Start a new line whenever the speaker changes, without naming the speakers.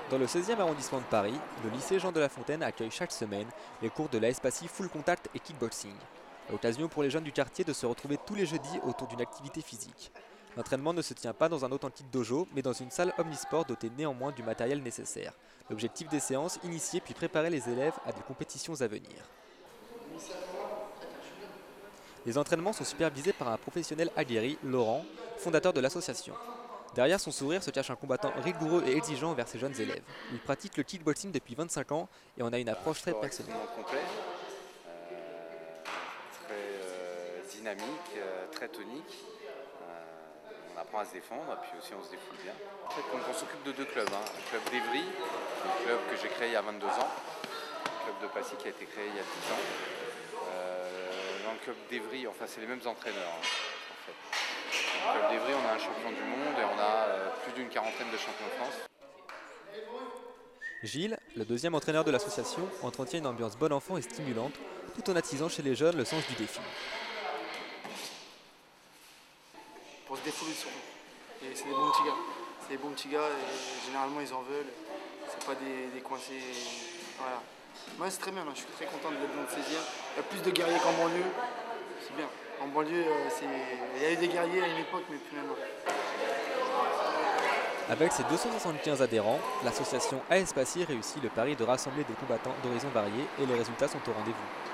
Dans le 16e arrondissement de Paris, le lycée Jean de La Fontaine accueille chaque semaine les cours de l'AS Passy Full Contact et Kickboxing. L'occasion pour les jeunes du quartier de se retrouver tous les jeudis autour d'une activité physique. L'entraînement ne se tient pas dans un authentique dojo, mais dans une salle omnisport dotée néanmoins du matériel nécessaire. L'objectif des séances, initier puis préparer les élèves à des compétitions à venir. Les entraînements sont supervisés par un professionnel aguerri, Laurent, fondateur de l'association. Derrière son sourire se cache un combattant rigoureux et exigeant envers ses jeunes élèves. Il pratique le kickboxing depuis 25 ans et en a une
Un
approche très
sport
personnelle.
extrêmement complet, très dynamique, très tonique. On apprend à se défendre et puis aussi on se défoule bien. En fait, on s'occupe de deux clubs. Un club d'Evry, un club que j'ai créé il y a 22 ans. Un club de Passy qui a été créé il y a 10 ans. Dans le club d'Evry, enfin c'est les mêmes entraîneurs en fait. Dans le club d'Evry, on a un champion du monde et on a plus d'une quarantaine de champions de France.
Gilles, le deuxième entraîneur de l'association, entretient une ambiance bon enfant et stimulante, tout en attisant chez les jeunes le sens du défi.
Pour se défouler surtout. Et c'est des bons petits gars. C'est des bons petits gars et généralement ils en veulent. C'est pas des coincés. Voilà. Moi c'est très bien, je suis très content d'être dans le 16e. Il y a plus de guerriers qu'en banlieue. C'est bien. En banlieue, il y a eu des guerriers à une époque, mais plus maintenant.
Avec ses 275 adhérents, l'association AS Passy réussit le pari de rassembler des combattants d'horizons variés et les résultats sont au rendez-vous.